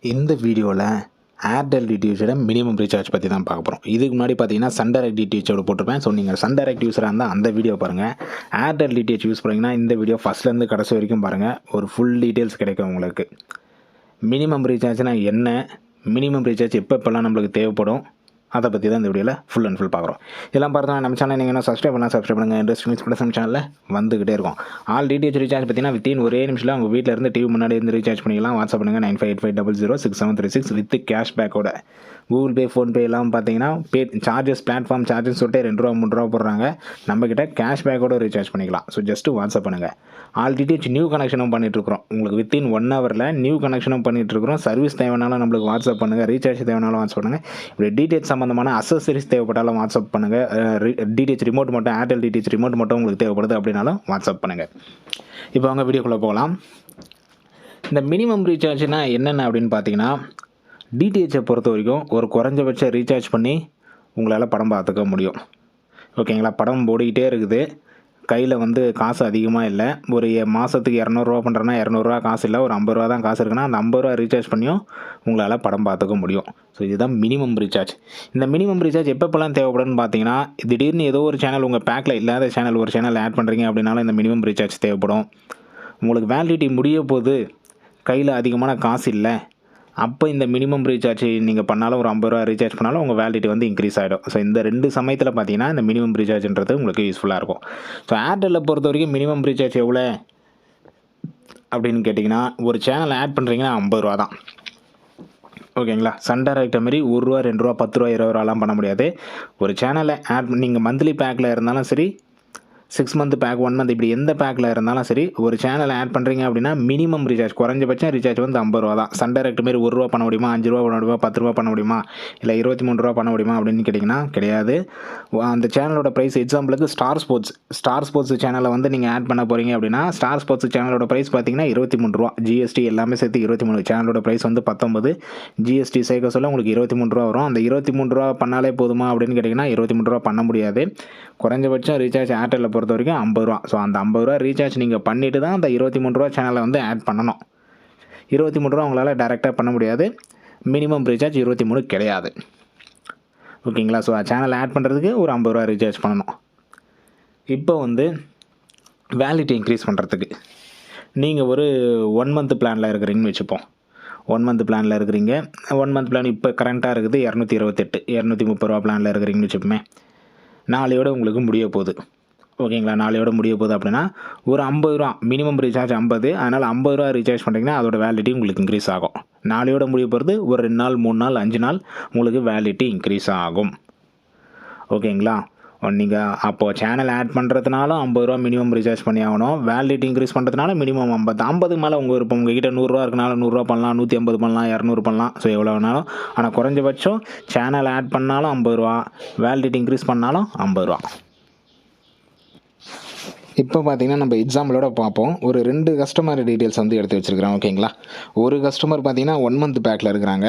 இந்த வீடியோவில் Airtel டிடிஹெச்சோட minimum recharge பற்றி தான் பார்க்க போகிறோம். இதுக்கு முன்னாடி பார்த்தீங்கன்னா சன் டைரக்ட் டிடிஹெச்சோட போட்டிருப்பேன். ஸோ நீங்கள் சன் டைரக்ட் யூஸராக இருந்தால் அந்த வீடியோ பாருங்கள். ஏர்டெல் டிடிஹெச் யூஸ் பண்ணிங்கன்னா இந்த வீடியோ ஃபஸ்ட்லேருந்து கடைசி வரைக்கும் பாருங்கள். ஒரு ஃபுல் டீட்டெயில்ஸ் கிடைக்கும் உங்களுக்கு. மினிமம் ரீசார்ஜ்னால் என்ன, மினிமம் ரீசார்ஜ் எப்பப்பெல்லாம் நம்மளுக்கு தேவைப்படும், அதை பற்றி தான் இந்த வீடியோவில் ஃபுல் அண்ட் ஃபுல் பார்க்குறோம். இதெல்லாம் பார்த்தா நம்ம சேனல் நீங்கள் என்ன சப்ஸ்கிரைப் பண்ணுங்கள். இன்ட்ரெஸ்ட் ப்ளஸ் நம்ம சேனலில் வந்துகிட்டே இருக்கும். ஆல் டிடிஹெச் ரீசார்ஜ் பார்த்தீங்கன்னா வித்தின் ஒரே நிமிஷத்தில் உங்கள் வீட்டில் இருந்து டிவி முன்னாடி இருந்து ரீசார்ஜ் பண்ணிக்கலாம். வாட்ஸ்அப் பண்ணுங்கள் 9585006736 வித் கேஷ் பேக்கோட. கூகுள் பே, ஃபோன்பே எல்லாம் பார்த்தீங்கன்னா சார்ஜஸ், பிளாட்ஃபார்ம் சார்ஜஸ் சொல்லிட்டு ₹2 ₹3 போடுறாங்க. நம்மக்கிட்ட கேஷ் பேக்கோட ரீசார்ஜ் பண்ணிக்கலாம். ஸோ ஜஸ்ட்டு வாட்ஸ்அப் பண்ணுங்கள். ஆல் டிடிஹெச் நியூ கனெக்ஷனும் பண்ணிகிட்ருக்குறோம். உங்களுக்கு வித்தின் 1 ஹவரில் நியூ கனெக்ஷனும் பண்ணிகிட்ருக்குறோம். சர்வீஸ் தேவைனாலும் நம்மளுக்கு வாட்ஸ்அப் பண்ணுங்கள். ரீசார்ஜ் தேவைனாலும் வாட்ஸ்அப் பண்ணுங்கள். இப்படி டிடிஹெச் சம்மந்தமான அசசரிஸ் தேவைப்பட்டாலும் வாட்ஸ்அப் பண்ணுங்கள். டிடிஹெச் ரிமோட் மட்டும், ஏர்டெல் டிடிஹெச் ரிமோட் மட்டும் உங்களுக்கு தேவைப்படுது அப்படின்னாலும் வாட்ஸ்அப் பண்ணுங்கள். இப்போ அவங்க வீடியோக்குள்ளே போகலாம். இந்த மினிமம் ரீசார்ஜ்னா என்னென்ன அப்படின்னு பார்த்தீங்கன்னா, டிடிஹெச்சை பொறுத்த வரைக்கும் ஒரு குறைஞ்சபட்ச ரீசார்ஜ் பண்ணி உங்களால் படம் பார்த்துக்க முடியும். ஓகேங்களா? படம் ஓடிக்கிட்டே இருக்குது, கையில் காசு அதிகமாக இல்லை. ஒரு மாதத்துக்கு ₹200 பண்ணுறேன்னா ₹200 காசு இல்லை, ஒரு ₹50 தான் காசு இருக்குன்னா அந்த ₹50 ரீசார்ஜ் பண்ணியும் உங்களால் படம் பார்த்துக்க முடியும். ஸோ இதுதான் மினிமம் ரீசார்ஜ். இந்த மினிமம் ரீசார்ஜ் எப்பப்பெல்லாம் தேவைப்படுன்னு பார்த்தீங்கன்னா, திடீர்னு ஏதோ ஒரு சேனல் உங்கள் பேக்கில் இல்லாத சேனல் ஒரு சேனல் ஆட் பண்ணுறீங்க அப்படின்னாலும் இந்த மினிமம் ரீசார்ஜ் தேவைப்படும். உங்களுக்கு வேலிடிட்டி முடிய போது, கையில் அதிகமான காசு இல்லை, அப்போ இந்த மினிமம் ரீசார்ஜ் நீங்கள் பண்ணாலும் ஒரு ₹50 ரீசார்ஜ் பண்ணாலும் உங்கள் வேலிடிட்டி இன்க்ரீஸ் ஆகிடும். ஸோ இந்த 2 சமயத்தில் பார்த்தீங்கன்னா இந்த மினிமம் ரீசார்ஜ்ன்றது உங்களுக்கு யூஸ்ஃபுல்லாக இருக்கும். ஸோ ஏர்டெல்லை பொறுத்த வரைக்கும் மினிமம் ரீசார்ஜ் எவ்வளோ அப்படின்னு கேட்டிங்கன்னா, ஒரு சேனல் ஆட் பண்ணுறீங்கன்னா ₹50 தான். ஓகேங்களா? சன் டைரக்ட் மாரி ₹1 ₹2 ₹10 ₹20 பண்ண முடியாது. ஒரு சேனலை ஆட் நீங்கள் மந்த்லி பேக்கில் இருந்தாலும் சரி, 6 மந்த் பேக், 1 மந்த், இப்படி எந்த பேக்கில் இருந்தாலும் சரி, ஒரு சேனல் ஆட் பண்ணுறீங்க அப்படின்னா மினிமம் ரீசார்ஜ், குறைஞ்சபட்சம் ரீசார்ஜ் ₹50 தான். சன் டைரக்ட் மாரி ₹1 பண்ண முடியுமா, ₹5 பண்ண முடியுமா, ₹10 பண்ண முடியுமா, இல்லை ₹23 பண்ண முடியுமா அப்படின்னு கேட்டிங்கன்னா கிடையாது. அந்த சேனலோட ப்ரைஸ், எக்ஸாம்பிளுக்கு ஸ்டார் ஸ்போர்ட்ஸ் சேனலை நீங்கள் ஆட் பண்ண போகிறீங்க அப்படின்னா, ஸ்டார் ஸ்போர்ட்ஸ் சேனலோட ப்ரைஸ் பார்த்தீங்கன்னா ₹23, ஜிஎஸ்டி எல்லாமே சேர்த்து 23. சேனலோட ப்ரைஸ் 19, ஜிஎஸ்டி சேர்க்க சொல்ல உங்களுக்கு ₹23 வரும். அந்த ₹23 பண்ணாலே போதுமா அப்படின்னு கேட்டிங்கன்னா ₹23 பண்ண முடியாது. குறைஞ்சபட்சம் ரீசார்ஜ் ஏர்டெல்லை பொறுத்த வரைக்கும் ₹50. ஸோ அந்த ₹50 ரீசார்ஜ் நீங்கள் பண்ணிவிட்டு தான் அந்த ₹23 சேனலை ஆட் பண்ணணும். ₹23 உங்களால் டைரெக்டாக பண்ண முடியாது. மினிமம் ரீசார்ஜ் 23 கிடையாது. ஓகேங்களா? ஸோ சேனல் ஆட் பண்ணுறதுக்கு ஒரு ₹50 ரீசார்ஜ் பண்ணணும். இப்போ வேலிடிட்டி இன்க்ரீஸ் பண்ணுறதுக்கு நீங்கள் ஒரு 1 மந்த் பிளானில் இருக்கிறீங்கன்னு வச்சுப்போம். 1 மந்த் பிளானில் இருக்கிறீங்க. 1 மந்த் பிளான் இப்போ கரண்ட்டாக இருக்குது ₹228, ₹230 பிளானில் இருக்கிறீங்கன்னு வச்சுப்போமே. நாளையோட உங்களுக்கு முடிய போகுது. ஓகேங்களா? நாளையோட முடிய போகுது அப்படின்னா ஒரு ₹50, மினிமம் ரீசார்ஜ் 50, அதனால் ₹50 ரீசார்ஜ் பண்ணுறீங்கன்னா அதோட வேலிடிட்டி உங்களுக்கு இன்க்ரீஸ் ஆகும். நாளையோட முடிய போகிறது ஒரு 2 நாள், 3 நாள், 5 நாள் உங்களுக்கு வேலிடிட்டி இன்க்ரீஸ் ஆகும். ஓகேங்களா? நீங்கள் அப்போது சேனல் ஆட் பண்ணுறதுனாலும் ₹50 மினிமம் ரீசார்ஜ் பண்ணி ஆகணும். வேலிடிட்டி இன்க்ரீஸ் பண்ணுறதுனால மினிமம் 50 மேலே உங்கள் விருப்பம். உங்கள்கிட்ட ₹100 இருக்கனால ₹100 பண்ணலாம், ₹150 பண்ணலாம், ₹200 பண்ணலாம். ஸோ எவ்வளோ வேணாலும். ஆனால் குறைஞ்சபட்சம் சேனல் ஆட் பண்ணாலும் ₹50, வேலிடிட்டி இன்க்ரீஸ் பண்ணாலும் ₹50. இப்போ பார்த்தீங்கன்னா நம்ம எக்ஸாம்பிளோட பார்ப்போம். ஒரு 2 கஸ்டமர் டீட்டெயில்ஸ் எடுத்து வச்சுருக்கிறேன். ஓகேங்களா? ஒரு கஸ்டமர் பார்த்தீங்கன்னா 1 மந்த் பேக்கில் இருக்கிறாங்க.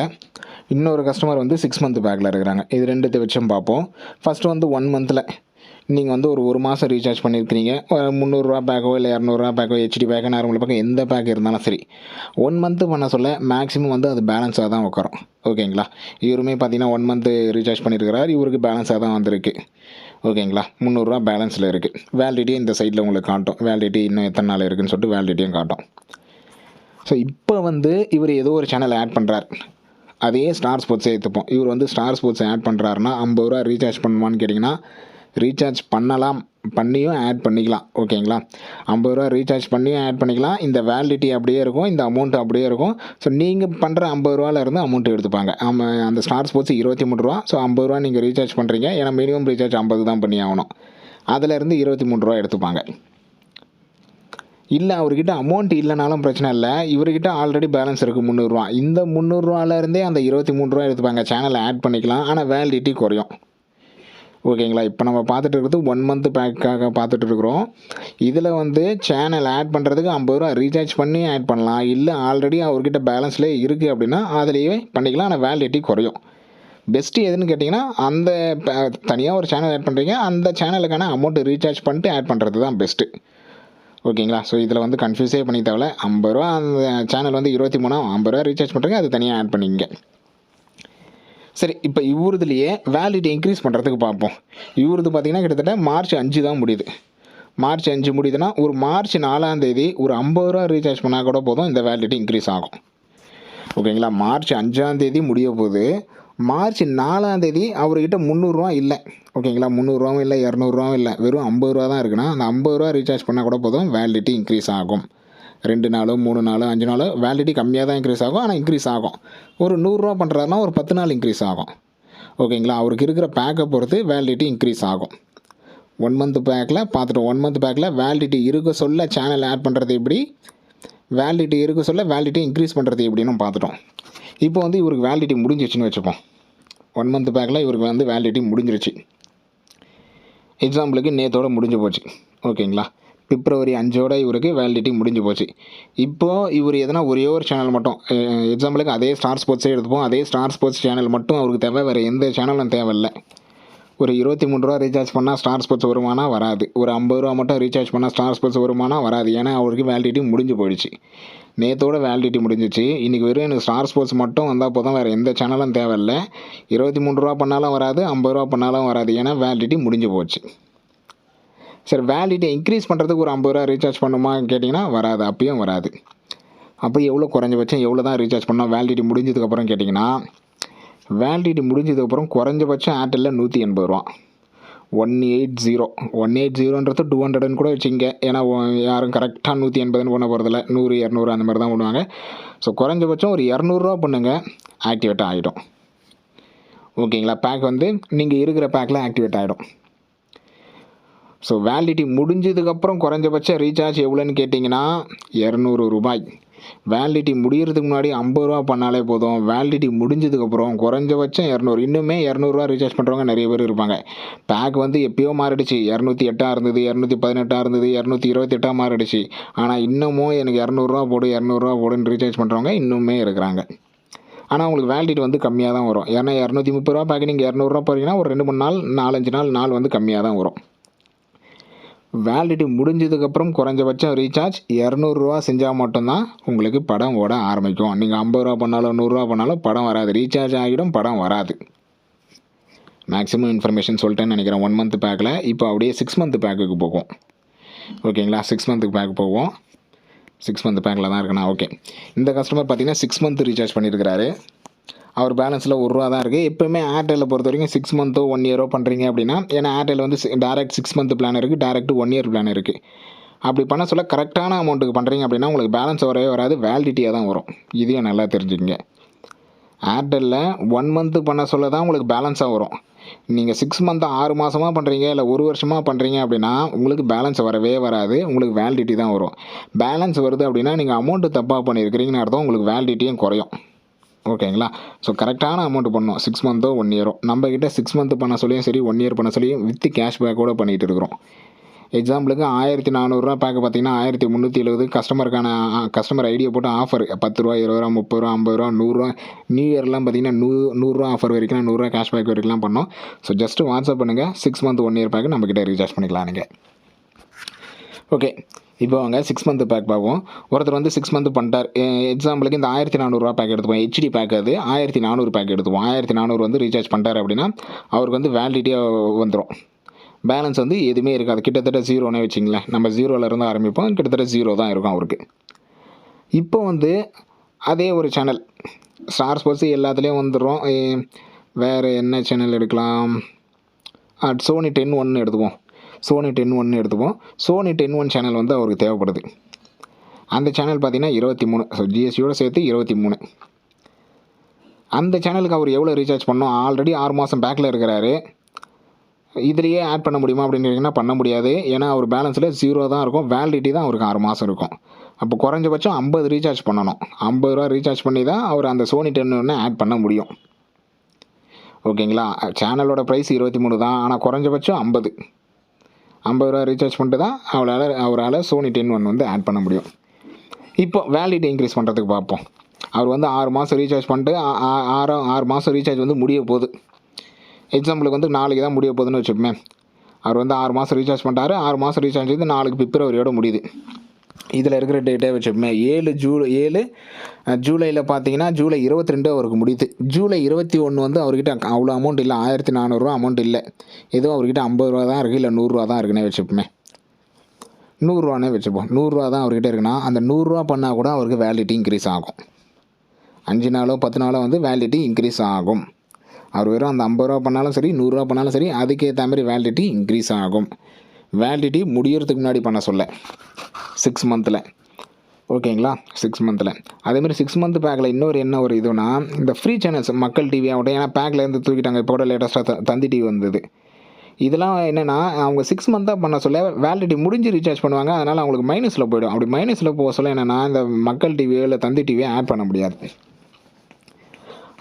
இன்னொரு கஸ்டமர் 6 மந்த் பேக்கில் இருக்கிறாங்க. இது 2 வச்சும் பார்ப்போம். ஃபஸ்ட்டு 1 மந்தில் நீங்கள் ஒரு மாதம் ரீசார்ஜ் பண்ணியிருக்கிறீங்க. ₹300 பேக்கோ இல்லை ₹200 பேக்கோ, ஹெச்டி பேக்கோ, நார்மல் பேக்கோ, எந்த பேக் இருந்தாலும் சரி, 1 மந்த்து பண்ண சொல்ல மேக்ஸிமம் அது பேலன்ஸாக தான் உட்காரும். ஓகேங்களா? இவருமே பார்த்தீங்கன்னா 1 மந்த்து ரீசார்ஜ் பண்ணியிருக்கிறார். இவருக்கு பேலன்ஸாக தான் வந்திருக்கு. ஓகேங்களா? ₹300 பேலன்ஸில் இருக்குது. வேலிடிட்டி இந்த சைடில் உங்களுக்கு காட்டும். வேலிடிட்டி இன்னும் எத்தனை நாள் இருக்குதுன்னு சொல்லிட்டு வேலிடிட்டியும் காட்டும். ஸோ இப்போ இவர் ஏதோ ஒரு சேனல் ஆட் பண்ணுறார். அதே ஸ்டார் ஸ்போர்ட்ஸே எடுத்துப்போம். இவர் ஸ்டார் ஸ்போர்ட்ஸ் ஆட் பண்ணுறாருன்னா ₹50 ரீசார்ஜ் பண்ணுவான்னு கேட்டிங்கன்னா, ரீசார்ஜ் பண்ணலாம், பண்ணியும் ஆட் பண்ணிக்கலாம். ஓகேங்களா? ₹50 ரீசார்ஜ் பண்ணியும் ஆட் பண்ணிக்கலாம். இந்த வேலிடிட்டி அப்படியே இருக்கும், இந்த அமௌண்ட் அப்படியே இருக்கும். ஸோ நீங்கள் பண்ணுற ₹50 அமௌண்ட் எடுத்துப்பாங்க. அந்த ஸ்டார் ஸ்போர்ட்ஸ் ₹23. ஸோ ₹50 நீங்கள் ரீசார்ஜ் பண்ணுறீங்க. ஏன்னா மினிமம் ரீசார்ஜ் 50 தான் பண்ணி ஆகணும். அதிலேருந்து ₹23 எடுத்துப்பாங்க. இல்லை அவர்கிட்ட அமௌண்ட் இல்லைனாலும் பிரச்சனை இல்லை. இவர்கிட்ட ஆல்ரெடி பேலன்ஸ் இருக்குது ₹300. இந்த ₹300லேருந்தே அந்த ₹23 எடுத்துப்பாங்க. சேனலை ஆட் பண்ணிக்கலாம், ஆனால் வேலிடிட்டி குறையும். ஓகேங்களா? இப்போ நம்ம பார்த்துட்டு இருக்கிறது 1 மந்த் பேக்காக பார்த்துட்டு இருக்கிறோம். இதில் சேனல் ஆட் பண்ணுறதுக்கு ₹50 ரீசார்ஜ் பண்ணி ஆட் பண்ணலாம். இல்லை ஆல்ரெடி அவர்கிட்ட பேலன்ஸ்லேயே இருக்குது அப்படின்னா அதிலேயே பண்ணிக்கலாம், ஆனால் வேலிடிட்டி குறையும். பெஸ்ட்டு எதுன்னு கேட்டிங்கன்னா, அந்த தனியாக ஒரு சேனல் ஆட் பண்ணுறீங்க, அந்த சேனலுக்கான அமௌண்ட்டு ரீசார்ஜ் பண்ணிட்டு ஆட் பண்ணுறது தான் பெஸ்ட்டு. ஓகேங்களா. ஸோ இதில் வந்து கன்ஃபியூஸே பண்ணி தேவையில்ல. 50 ரூபா அந்த சேனல் வந்து 23 50 ரூபா ரீசார்ஜ் பண்ணுறீங்க, அது தனியாக ஆட் பண்ணிங்க. சரி, இப்போ இவருதுலேயே வேலிடிட்டி இன்க்ரீஸ் பண்ணுறதுக்கு பார்ப்போம். இவருது பார்த்தீங்கன்னா கிட்டத்தட்ட மார்ச் 5 தான் முடியுது. மார்ச் 5 முடியுதுன்னா ஒரு மார்ச் 4ஆம் தேதி ஒரு 50 ரூபா ரீசார்ஜ் பண்ணால் கூட போதும், இந்த வேலிடிட்டி இன்க்ரீஸ் ஆகும். ஓகேங்களா. மார்ச் 5ஆம் தேதி முடிய போது மார்ச் 4ஆம் தேதி அவர்கிட்ட 300 ரூபா இல்லை. ஓகேங்களா. 300 ரூபாவும் இல்லை, 200 ரூபாவும் இல்லை, வெறும் 50 ரூபா தான் இருக்குன்னா அந்த 50 ரூபா ரீசார்ஜ் பண்ணால் கூட போதும், வேலிடிட்டி இன்க்ரீஸ் ஆகும். 2 நாளோ 3 நாளோ 5 நாளோ வேலிடிட்டி கம்மியாக தான் இன்க்ரீஸ் ஆகும், ஆனால் இன்க்ரீஸ் ஆகும். ஒரு 100 ரூபா பண்ணுறாருன்னா ஒரு 10 நாள் இன்க்ரீஸ் ஆகும். ஓகேங்களா. அவருக்கு இருக்கிற பேக்கை பொறுத்து வேலிடிட்டி இன்க்ரீஸ் ஆகும். 1 மந்த் பேக்கில் பார்த்துட்டோம். 1 மந்த் பேக்கில் வேலிடிட்டி இருக்க சொல்ல சேனல் ஆட் பண்ணுறது எப்படி, வேலிடிட்டி இருக்க சொல்ல வேலிடிட்டி இன்க்ரீஸ் பண்ணுறது எப்படின்னு பார்த்துட்டோம். இப்போ வந்து இவருக்கு வேலிடிட்டி முடிஞ்சிருச்சுன்னு வச்சுப்போம். 1 மந்த் பேக்கில் இவருக்கு வந்து வேலிடிட்டி முடிஞ்சிருச்சு. எக்ஸாம்பிளுக்கு நேற்றோட முடிஞ்சு போச்சு. ஓகேங்களா. பிப்ரவரி 5ஓட இவருக்கு வேலிடிட்டி முடிஞ்சு போச்சு. இப்போது இவர் எதனா ஒரே ஒரு சேனல் மட்டும், எக்ஸாம்பிளுக்கு அதே ஸ்டார் ஸ்போர்ட்ஸே எடுத்துப்போம். அதே ஸ்டார் ஸ்போர்ட்ஸ் சேனல் மட்டும் அவருக்கு தேவை, வேறு எந்த சேனலும் தேவையில்லை. ஒரு 23 ரூபா ரீசார்ஜ் பண்ணால் ஸ்டார் ஸ்போர்ட்ஸ் வருமானா வராது. ஒரு 50 ரூபா மட்டும் ரீசார்ஜ் பண்ணால் ஸ்டார் ஸ்போர்ட்ஸ் வருமானா வராது. ஏன்னா அவருக்கு வேலிடிட்டி முடிஞ்சு போயிடுச்சு. நேற்றோட வேலிடிட்டி முடிஞ்சிச்சு. இன்றைக்கி வெறும் எனக்கு ஸ்டார் ஸ்போர்ட்ஸ் மட்டும் வந்தால் போதும், வேறு எந்த சேனலும் தேவையில்லை. 23 ரூபா பண்ணாலும் வராது, 50 ரூபா பண்ணாலும் வராது. ஏன்னா வேலிடிட்டி முடிஞ்சு போச்சு. சரி, வேலிடிட்டி இன்க்ரீஸ் பண்ணுறதுக்கு ஒரு 50 ரூபா ரீசார்ஜ் பண்ணுமா கேட்டிங்கன்னா வராது, அப்பயும் வராது. அப்போ எவ்வளோ குறைஞ்சபட்சம் எவ்வளோ தான் ரீசார்ஜ் பண்ணோம் வேலிடிட்டி முடிஞ்சதுக்கப்புறம் கேட்டிங்கன்னா, வேலிடிட்டி முடிஞ்சதுக்கப்புறம் குறைஞ்சபட்சம் ஏர்டெல்லில் 180 ரூபா. 180ன்றது 200ன்னு கூட வச்சுங்க. ஏன்னா யாரும் கரெக்டாக 180ன்னு பண்ண போகிறதில்ல, 100 200 அந்த மாதிரி தான் பண்ணுவாங்க. ஸோ குறைஞ்சபட்சம் ஒரு 200 பண்ணுங்க, ஆக்டிவேட் ஆகிடும். ஓகேங்களா. பேக் வந்து நீங்கள் இருக்கிற பேக்கில் ஆக்டிவேட் ஆகிடும். ஸோ வேலிடிட்டி முடிஞ்சதுக்கப்புறம் குறைஞ்சபட்ச ரீசார்ஜ் எவ்வளோன்னு கேட்டிங்கன்னா 200 ரூபாய். வேலிடிட்டி முடிகிறதுக்கு முன்னாடி 50 ரூபா பண்ணாலே போதும். வேலிடிட்டி முடிஞ்சதுக்கப்புறம் குறைஞ்சபட்சம் 200. இன்னுமே 200 ரீசார்ஜ் பண்ணுறவங்க நிறைய பேர் இருப்பாங்க. பேக் வந்து எப்பயோ மாறிடுச்சு. 208 இருந்தது, 218 இருந்தது, 228 மாறிடுச்சு. ஆனால் இன்னமும் எனக்கு 200 போடு 200 போடுன்னு ரீசார்ஜ் பண்ணுறவங்க இன்னுமே இருக்கிறாங்க. ஆனால் உங்களுக்கு வேலிடிட்டி வந்து கம்மியாக தான் வரும். ஏன்னா 230 ரூபா பேக்கு நீங்கள் 200 போகிறீங்கன்னா ஒரு 2-3 நாள் 4-5 நாள் வந்து கம்மியாக தான் வரும். வேலிடிட்டி முடிஞ்சதுக்கப்புறம் குறைஞ்சபட்சம் ரீசார்ஜ் 200 ரூபா செஞ்சால் மட்டும்தான் உங்களுக்கு படம் ஓட ஆரம்பிக்கும். நீங்கள் 50 ரூபா பண்ணாலும் 100 ரூபா பண்ணாலும் படம் வராது. ரீசார்ஜ் ஆகிடும், படம் வராது. மேக்ஸிமம் இன்ஃபர்மேஷன் சொல்லிட்டேன்னு நினைக்கிறேன் 1 மந்த் பேக்கில். இப்போ அப்படியே 6 மந்த் பேக்குக்கு போகும். ஓகேங்களா. 6 மந்த்துக்கு பேக் போவோம். 6 மந்த் பேக்கில் தான் இருக்குண்ணா. ஓகே. இந்த கஸ்டமர் பார்த்தீங்கன்னா 6 மந்த் ரீசார்ஜ் பண்ணியிருக்கிறாரு. அவர் பேலன்ஸில் 1 ரூபா தான் இருக்குது. எப்போயுமே ஏர்டெல்லில் பொறுத்த வரைக்கும் 6 மந்த்தோ 1 இயரோ பண்ணுறீங்க அப்படின்னா, ஏன்னா ஏர்டெல் வந்து டேரெக்ட் 6 மந்த் பிளான் இருக்குது, டேரெக்ட் 1 இயர் பிளான் இருக்குது. அப்படி பண்ண சொல்ல கரெக்டான அமௌண்ட்டுக்கு பண்ணுறீங்க அப்படின்னா உங்களுக்கு பேலன்ஸ் வரவே வராது, வேலிடிட்டியாக தான் வரும். இதையும் நல்லா தெரிஞ்சுக்கங்க. ஏர்டெல்லில் 1 மந்த்து பண்ண சொல்ல தான் உங்களுக்கு பேலன்ஸாக வரும். நீங்கள் 6 மந்த் 6 மாதமாக பண்ணுறீங்க இல்லை 1 வருஷமாக பண்ணுறீங்க அப்படின்னா உங்களுக்கு பேலன்ஸ் வரவே வராது, உங்களுக்கு வேலிடிட்டி தான் வரும். பேலன்ஸ் வருது அப்படின்னா நீங்கள் அமௌண்ட்டு தப்பாக பண்ணியிருக்கிறீங்கன்னு அர்த்தம், உங்களுக்கு வேலிடிட்டியும் குறையும். ஓகேங்களா. ஸோ கரெக்டான அமௌண்ட் பண்ணணும். 6 மந்த்தோ 1 இயரோ. நம்மக்கிட்ட 6 மந்த் பண்ண சொல்லியும் சரி 1 இயர் பண்ண சொல்லியும் வித் கேஷ்பேக்கோடு பண்ணிகிட்டு இருக்கிறோம். எக்ஸாம்பிளுக்கு 1400 பேக்கு பார்த்தீங்கன்னா 1370 கஸ்டமர் ஐடியா போட்டு ஆஃபர் 10 ரூபா 20 ரூபா 30 ரூபா 50 ரூபா 100 ரூபா. நியூ இயர்லாம் பார்த்தீங்கன்னா 100 ரூபா ஆஃபர் வரைக்கும் 100 ரூபா கேஷ்பேக் வரைக்கும்லாம் பண்ணோம். ஸோ ஜஸ்ட்டு வாட்ஸ்அப் பண்ணுங்கள். 6 மந்த் 1 இயர் பேக்கு நம்மக்கிட்ட ரீசார்ஜ் பண்ணிக்கலாம் நீங்கள். ஓகே. இப்போ அவங்க 6 மந்த் பேக் பார்ப்போம். ஒருத்தர் வந்து 6 மந்த் பண்ணிட்டார். எக்ஸாம்பிளுக்கு இந்த 1400 பேக் எடுத்துப்போம். ஹெச்டி பேக் அது 1400 பேக் எடுத்துப்போம். 1400 வந்து ரீசார்ஜ் பண்ணிட்டார் அப்படின்னா அவருக்கு வந்து வேலிடிட்டியாக வந்துடும். பேலன்ஸ் வந்து எதுவுமே இருக்காது, கிட்டத்தட்ட 0னே வச்சிங்களேன். நம்ம 0லேருந்து ஆரம்பிப்போம், கிட்டத்தட்ட 0 தான் இருக்கும் அவருக்கு. இப்போ வந்து அதே ஒரு சேனல் ஸ்டார் ஸ்போர்ட்ஸ் எல்லாத்துலேயும் வந்துடும். வேறு என்ன சேனல் எடுக்கலாம், சோனி 10 எடுத்துப்போம். சோனி 10 எடுத்துப்போம். சோனி 10 சேனல் வந்து அவருக்கு தேவைப்படுது. அந்த சேனல் பார்த்தீங்கன்னா 23. ஸோ ஜிஎஸ்டியோடு சேர்த்து 23. அந்த சேனலுக்கு அவர் எவ்வளோ ரீசார்ஜ் பண்ணோம், ஆல்ரெடி 6 மாதம் பேக்கில் இருக்கிறாரு. இதுலேயே ஆட் பண்ண முடியுமா அப்படின்னு கேட்டிங்கன்னா பண்ண முடியாது. ஏன்னா அவர் பேலன்ஸில் 0 தான் இருக்கும், வேலிடிட்டி தான் அவருக்கு 6 மாதம் இருக்கும். அப்போ குறைஞ்சபட்சம் 50 ரீசார்ஜ் பண்ணணும். 50 ரூபா ரீசார்ஜ் பண்ணி தான் அவர் அந்த சோனி 10 ஆட் பண்ண முடியும். ஓகேங்களா. சேனலோட ப்ரைஸ் 23 தான், ஆனால் குறைஞ்சபட்சம் 50 ரூபா ரீசார்ஜ் பண்ணிட்டு தான் அவரால் சோனி 10 வந்து ஆட் பண்ண முடியும். இப்போ வேலிடிட்டி இன்க்ரீஸ் பண்ணுறதுக்கு பார்ப்போம். அவர் வந்து 6 மாதம் ரீசார்ஜ் பண்ணிட்டு 6 மாதம் ரீசார்ஜ் வந்து முடிய போகுது. எக்ஸாம்பிளுக்கு வந்து நாளைக்கு தான் முடிய போகுதுன்னு வச்சுப்போமே. அவர் வந்து 6 மாதம் ரீசார்ஜ் பண்ணிட்டாரு. 6 மாதம் ரீசார்ஜ் வந்து 4 பிப்ரவரியோட முடியுது. இதில் இருக்கிற டேட்டே வச்சுப்போமே 7 ஜூலையில் பார்த்தீங்கன்னா ஜூலை 22 அவருக்கு முடியுது. ஜூலை 21 வந்து அவர்கிட்ட அவ்வளோ அமௌண்ட் இல்லை, 1400 அமௌண்ட் இல்லை. ஏதோ அவர்கிட்ட 50 ரூபா தான் இருக்குது, இல்லை 100 ரூபா தான் இருக்குன்னே வச்சுப்போமே. 100 ரூபானே வச்சுப்போம். 100 ரூபா தான் அவர்கிட்ட இருக்குன்னா அந்த 100 ரூபா பண்ணால் கூட அவருக்கு வேலிடிட்டி இன்க்ரீஸ் ஆகும். 5 நாளோ 10 நாளோ வந்து வேலிடிட்டி இன்க்ரீஸ் ஆகும். அவர் வெறும் அந்த 50 ரூபா பண்ணாலும் சரி, 100 ரூபா பண்ணாலும் சரி, அதுக்கேற்ற மாதிரி வேலிடிட்டி இன்க்ரீஸ் ஆகும். வேலிடிட்டி முடியறதுக்கு முன்னாடி பண்ண சொல்ல 6 மந்தில். ஓகேங்களா? 6 மந்தில். அதேமாதிரி 6 மந்த் பேக்கில் இன்னொரு என்ன ஒரு இதுனா, இந்த ஃப்ரீ சேனல்ஸ் மக்கள் டிவி ஆகட்டும், ஏன்னா பேக்கில் இருந்து தூக்கிட்டாங்க. இப்போ கூட லேட்டஸ்ட்டாக தந்தி டிவி வந்தது. இதெல்லாம் என்னென்னா அவங்க 6 மந்த்தாக பண்ண சொல்ல வேலிடிட்டி முடிஞ்சு ரீசார்ஜ் பண்ணுவாங்க. அதனால் அவங்களுக்கு மைனஸில் போய்டும். அப்படி மைனஸில் போக சொல்ல என்னென்னா இந்த மக்கள் டிவியோ இல்லை தந்தி டிவியோ ஆட் பண்ண முடியாது.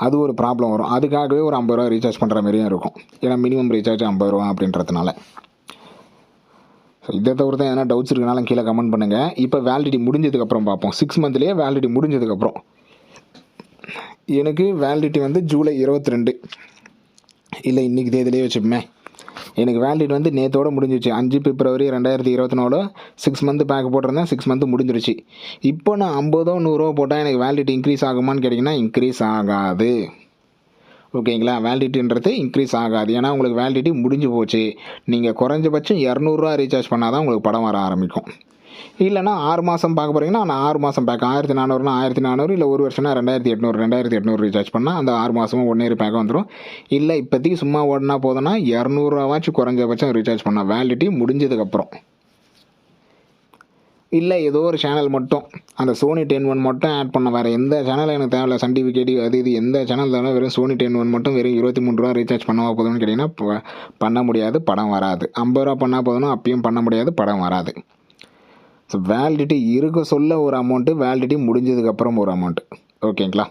அது ஒரு ப்ராப்ளம் வரும். அதுக்காகவே ஒரு 50 ரூபா ரீசார்ஜ் பண்ணுற மாதிரியும் இருக்கும். ஏன்னா மினிமம் ரீசார்ஜ் 50 ரூபா அப்படின்றதுனால. ஸோ இதை தவிர்த்து எதனா டவுட்ஸ் இருக்குனாலும் கீழே கமெண்ட் பண்ணுங்கள். இப்போ வேலிடிட்டி முடிஞ்சதுக்கப்புறம் பார்ப்போம். 6 மந்த்லேயே வேலிடிட்டி முடிஞ்சதுக்கப்புறம் எனக்கு வேலிடிட்டி வந்து ஜூலை 22 இல்லை இன்றைக்கி தேதியிலே வச்சுப்போமே. எனக்கு வேலிடிட்டி வந்து நேற்றோட முடிஞ்சிச்சு. 5 பிப்ரவரி 2024 6 மந்த் பேக் போட்டிருந்தேன். 6 மந்த் முடிஞ்சிருச்சு. இப்போ நான் 50 100 போட்டால் எனக்கு வேலிடிட்டி இன்க்ரீஸ் ஆகுமான்னு கேட்டிங்கன்னா இன்க்ரீஸ் ஆகாது. ஓகேங்களா? வேலிடிட்டின்றது இன்க்ரீஸ் ஆகாது. ஏன்னா உங்களுக்கு வேலிடிட்டி முடிஞ்சு போச்சு. நீங்கள் குறைஞ்சபட்சம் 200 ரூபா ரீசார்ஜ் பண்ணால் தான் உங்களுக்கு படம் வர ஆரம்பிக்கும். இல்லைனா 6 மாதம் பார்க்க போகிறீங்கன்னா நான் 6 மாதம் பேக் 1400னா 1400, இல்லை ஒரு வருஷம்னா 2800 ரீசார்ஜ் பண்ணால் அந்த 6 மாதமும் 1 இயர் பேக்காக வந்துடும். இல்லை இப்போதைக்கு சும்மா ஓடினா போதும்னா 200 ரூபாவாச்சும் குறைஞ்சபட்சம் ரீசார்ஜ் பண்ணால் வேலிடிட்டி முடிஞ்சதுக்கப்புறம். இல்லை ஏதோ ஒரு சேனல் மட்டும் அந்த சோனி 10 மட்டும் ஆட் பண்ண, வேறு எந்த சேனலும் எனக்கு தேவையில்ல, சன் டிவி கேடி அது இது எந்த சேனல் தேவை, வெறும் சோனி 10 மட்டும் வெறும் 23 ரூபா ரீசார்ஜ் பண்ணவா போதும்னு கேட்டிங்கன்னா பண்ண முடியாது, படம் வராது. 50 ரூபா பண்ணால் போதும்னா அப்பயும் பண்ண முடியாது, படம் வராது. ஸோ வேலிடிட்டி இருக்க சொல்ல ஒரு அமௌண்ட்டு, வேலிடிட்டி முடிஞ்சதுக்கப்புறம் ஒரு அமௌண்ட்டு. ஓகேங்களா?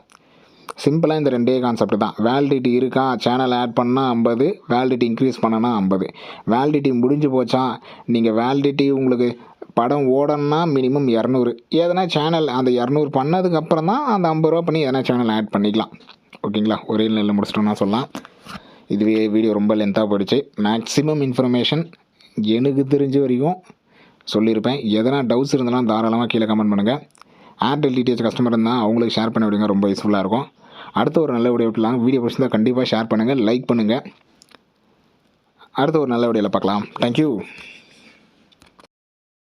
சிம்பிளாக இந்த 2 கான்செப்ட் தான். வேலிடிட்டி இருக்கா, சேனல் ஆட் பண்ணால் 50, வேலிடிட்டி இன்க்ரீஸ் பண்ணனா 50. வேலிடிட்டி முடிஞ்சு போச்சா, நீங்கள் வேலிடிட்டி உங்களுக்கு படம் ஓடணும்னா மினிமம் 200. எதனா சேனல் அந்த 200 பண்ணதுக்கப்புறம் தான் அந்த 50 ரூபா பண்ணி எதனா சேனல் ஆட் பண்ணிக்கலாம். ஓகேங்களா? ஒரே நெல்ல முடிச்சிட்டோம்னா சொல்லலாம். இதுவே வீடியோ ரொம்ப லென்த்தாக போயிடுச்சு. மேக்ஸிமம் இன்ஃபர்மேஷன் எனக்கு தெரிஞ்ச வரைக்கும் சொல்லியிருப்பேன். எதனா டவுட்ஸ் இருந்தாலும் தாராளமாக கீழே கமெண்ட் பண்ணுங்கள். ஏர்டெல் டிடிஹெச் கஸ்டமர் இருந்தால் அவங்களுக்கு ஷேர் பண்ணி விடுங்க, ரொம்ப யூஸ்ஃபுல்லாக இருக்கும். அடுத்த ஒரு நல்ல வீடியோ விட்டுலாம். வீடியோ பிடிச்சிருந்தால் கண்டிப்பாக ஷேர் பண்ணுங்கள், லைக் பண்ணுங்கள். அடுத்த ஒரு நல்ல வீடியோவில் பார்க்கலாம். தேங்க்யூ.